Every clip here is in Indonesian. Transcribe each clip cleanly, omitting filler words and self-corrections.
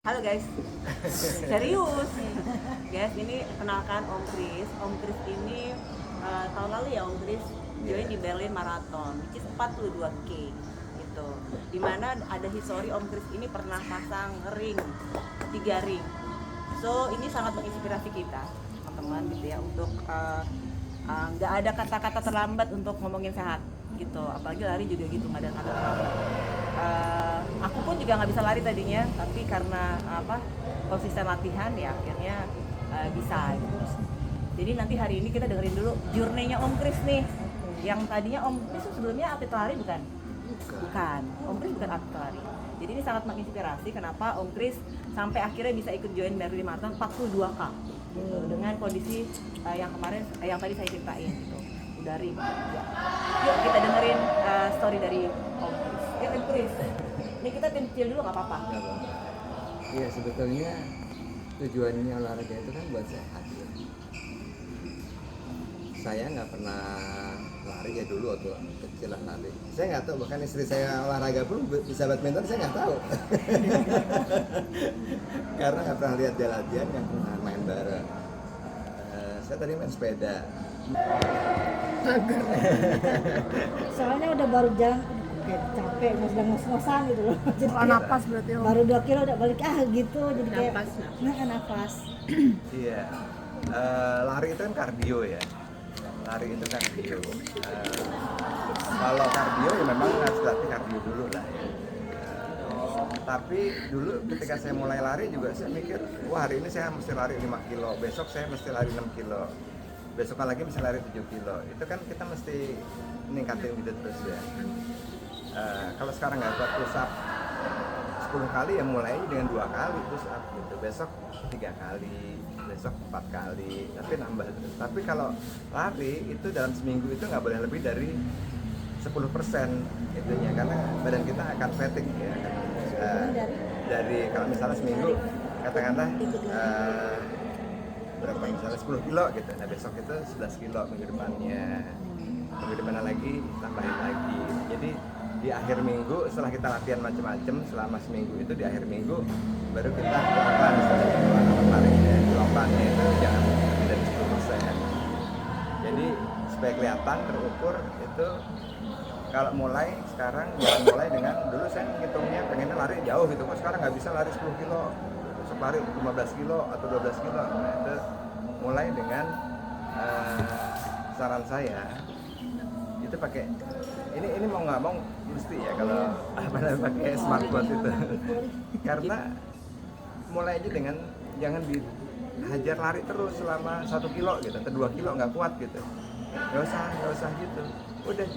Halo guys, serius guys, ini kenalkan Om Kris. Om Kris ini tahun lalu ya Om Kris join di Berlin Marathon, which is 42K gitu. Dimana ada history Om Kris ini pernah pasang ring, 3 ring. So ini sangat menginspirasi kita teman-teman gitu ya, untuk nggak ada kata-kata terlambat untuk ngomongin sehat gitu, apalagi lari juga gitu, nggak ada kata terlambat. Aku pun juga nggak bisa lari tadinya, tapi karena konsisten latihan ya akhirnya bisa gitu. Jadi nanti hari ini kita dengerin dulu journey-nya Om Kris nih. Yang tadinya Om Kris sebelumnya atlet lari bukan? Bukan. Om Kris bukan atlet lari. Jadi ini sangat menginspirasi kenapa Om Kris sampai akhirnya bisa ikut join Berlin Marathon 42K gitu, dengan kondisi yang kemarin yang tadi saya ceritain gitu. Udah ring. Ya. Yuk kita dengerin story dari Om Kris. Ya Om Kris. Ini kita tim kecil dulu nggak apa-apa. Iya, sebetulnya tujuannya olahraga itu kan buat sehat ya. Saya nggak pernah lari ya dulu waktu kecil lari. Saya nggak tahu, bahkan istri saya olahraga pun bisa badminton saya nggak tahu. Karena nggak pernah lihat dia latihan, nggak pernah main bareng. Saya tadi main sepeda. Soalnya udah baru jalan kayak capek, sedang ngos-ngosan gitu loh. Jadi Napas berarti Om. baru 2 kilo udah balik gitu, jadi kayak nafas. Iya, lari itu kan kardio ya. Lari itu kardio. Kalau kardio ya memang harus latih kardio dulu lah ya. Tapi dulu ketika saya mulai lari juga saya mikir, wah hari ini saya mesti lari 5 kilo, besok saya mesti lari 6 kilo, besoknya lagi mesti lari 7 kilo. Itu kan kita mesti meningkatin gitu terus ya. Kalau sekarang nggak buat push up 10 kali ya mulai dengan 2 kali push up gitu, besok 3 kali, besok 4 kali, tapi nambah terus. Tapi kalau lari itu dalam seminggu itu nggak boleh lebih dari 10% itunya, karena badan kita akan fatigue ya. Dari kalau misalnya seminggu katakanlah berapa, misalnya 10 kilo gitu, nah besok itu 11 kilo minggu depannya lagi tambahin lagi. Jadi di akhir minggu setelah kita latihan macam-macam selama seminggu itu, di akhir minggu baru kita lakukan lakukannya itu jangan lebih dari 10%. Jadi supaya kelihatan terukur itu. Kalau mulai sekarang jangan mulai dengan dulu saya ngitungnya pengennya lari jauh gitu, kok sekarang nggak bisa lari 10 kilo, besok lari 15 kilo atau 12 kilo. Nah itu mulai dengan saran saya itu pakai ini mau nggak mau mesti ya kalau pakai smartwatch itu. Karena mulai aja dengan jangan dihajar lari terus selama 1 kilo gitu atau 2 kilo nggak kuat gitu, nggak usah gitu, udah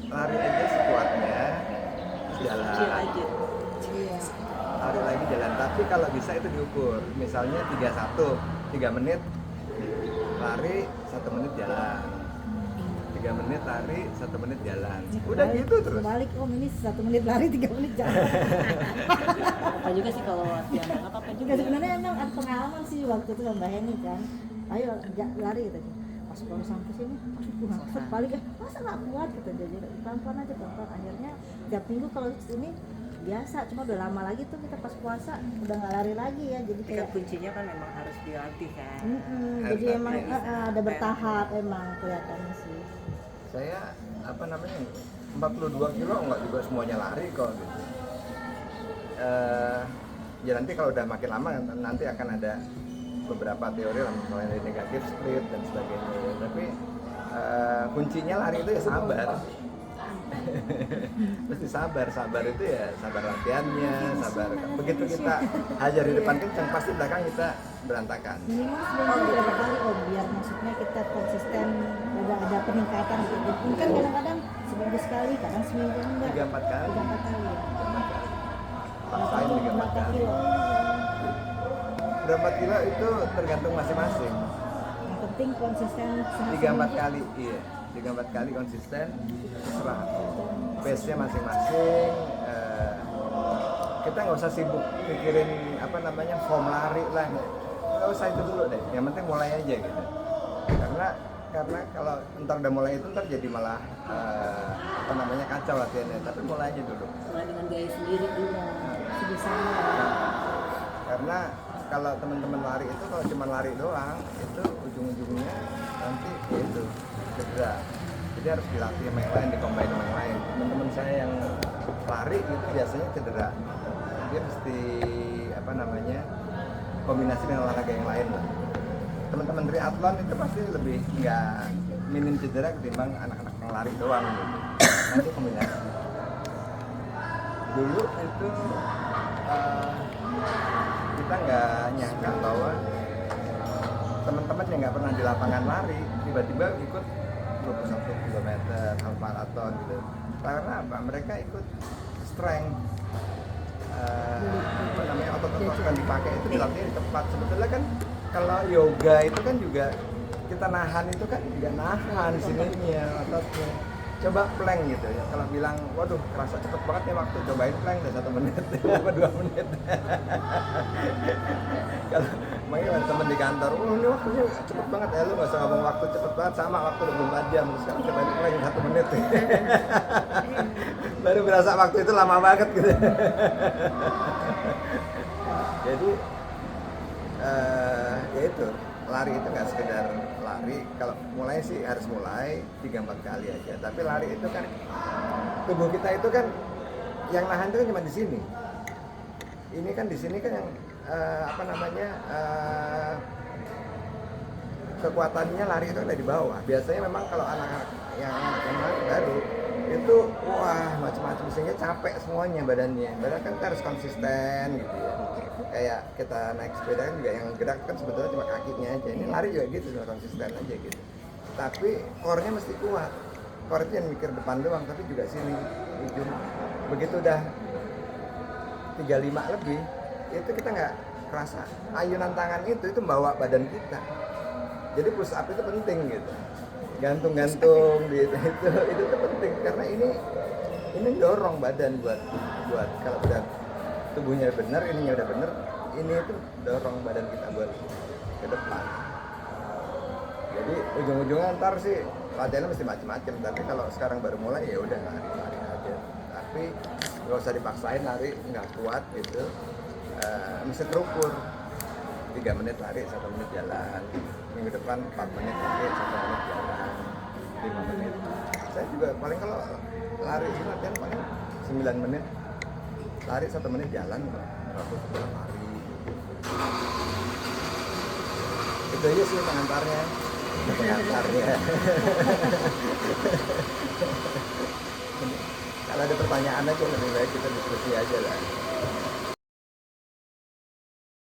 lari aja sekuatnya, jalan lari lagi jalan. Tapi kalau bisa itu diukur, misalnya 3 menit lari, 1 menit jalan, 3 menit lari, 1 menit jalan, udah gitu terus. Balik Om, ini 1 menit lari, 3 menit jalan. Apa juga sih kalau latihan apa juga. Sebenarnya emang ada pengalaman sih waktu itu sama Mbak Heni kan. Ayo lari gitu. Pas baru sampai sini, aduh balik masa nggak kuat gitu, jadi pelan-pelan aja pelan-pelan. Akhirnya tiap minggu kalau ini biasa, cuma udah lama lagi tuh kita pas puasa udah nggak lari lagi ya, jadi kayak Kuncinya kan memang harus dilatih kan. jadi emang ada bertahap emang kelihatannya sih. Saya 42 kilo nggak juga semuanya lari kok gitu. Ya nanti kalau udah makin lama nanti akan ada beberapa teori lah, mulai dari negatif split dan sebagainya ya. Tapi kuncinya lari itu ya sabar. Mesti sabar itu ya sabar latihannya, sabar. Begitu kita hajar di depan kencang, pasti belakang kita berantakan. Minimal seminggu berapa kali Om, biar maksudnya kita konsisten, ada peningkatan gitu. Mungkin kadang-kadang seminggu sekali, kadang seminggu enggak. 3-4 kali. 3-4 kali ya. Paksain 3-4 kali. Berapa kilo itu tergantung masing-masing. Yang penting konsisten 3-4 kali, iya. 3-4 kali konsisten, terserah. Pace-nya masing-masing. Kita nggak usah sibuk pikirin form lari lah. Nggak usah itu dulu deh. Yang penting mulai aja gitu. Karena kalau ntar udah mulai itu ntar jadi malah kacau latihannya. Tapi mulai aja dulu. Mulai dengan gaya sendiri dulu. sebisanya. karena kalau teman-teman lari itu kalau cuma lari doang itu ujung-ujungnya nanti ya itu cedera. Jadi harus dilatih sama yang lain, dikombin sama yang lain. Teman-teman saya yang lari itu biasanya cedera, dia mesti apa namanya kombinasi dengan olahraga yang lain lah. Teman-teman triathlon itu pasti lebih nggak minim cedera ketimbang anak-anak yang lari doang gitu. Nanti kombinasi. Dulu itu kita nggak nyangka bahwa teman-teman yang nggak pernah di lapangan lari tiba-tiba ikut 21 km half marathon gitu. Karena apa? Mereka ikut strength, apa namanya, otot-otot yang dipakai itu dilatih di tempat. Sebetulnya kan kalau yoga itu kan juga kita nahan itu kan juga nahan sininya ototnya. Coba plank gitu ya, kalau bilang waduh kerasa cepet banget ya waktu, cobain plank udah 1 menit apa 2 menit. Kalau makanya temen di kantor, oh ini waktunya cepet banget ya, lu gak usah ngomong waktu cepet banget, sama waktu 24 jam, terus sekarang cobain plank 1 menit. Baru berasa waktu itu lama banget gitu. Jadi ya itu, lari itu nggak sekedar lari, kalau mulai sih harus mulai 3-4 kali aja, tapi lari itu kan tubuh kita itu kan yang nahan itu kan cuma di sini. Ini kan di sini kan yang apa namanya kekuatannya lari itu ada di bawah. Biasanya memang kalau anak-anak yang baru itu wah macam-macam sehingga capek semuanya badannya. Badan kan harus konsisten gitu ya. Kayak kita naik sepeda kan juga yang gerak kan sebetulnya cuma kakinya aja. Ini lari juga gitu, cuma konsisten aja gitu. Tapi core-nya mesti kuat. Core itu yang mikir depan doang, tapi juga sini ujung. Begitu udah 35 lebih, itu kita nggak kerasa. Ayunan tangan itu membawa badan kita. Jadi push up itu penting gitu. Gantung-gantung gitu, itu penting karena ini dorong badan buat kalau udah tubuhnya benar, ininya udah benar, ini itu dorong badan kita buat ke depan. Jadi ujung-ujungnya ntar sih latihannya mesti macam-macam, tapi kalau sekarang baru mulai ya udah lari aja. Tapi nggak usah dipaksain lari nggak kuat gitu, mesti terukur. 3 menit lari, 1 menit jalan. Minggu depan 4 menit lari, 1 menit jalan. 5 menit. Saya juga paling kalau lari ini latihan paling 9 menit. Lari 1 menit jalan, berapa setelah lari. Itu aja sih pengantarnya. Kalau ada pertanyaan aja lebih baik kita diskusi aja lah.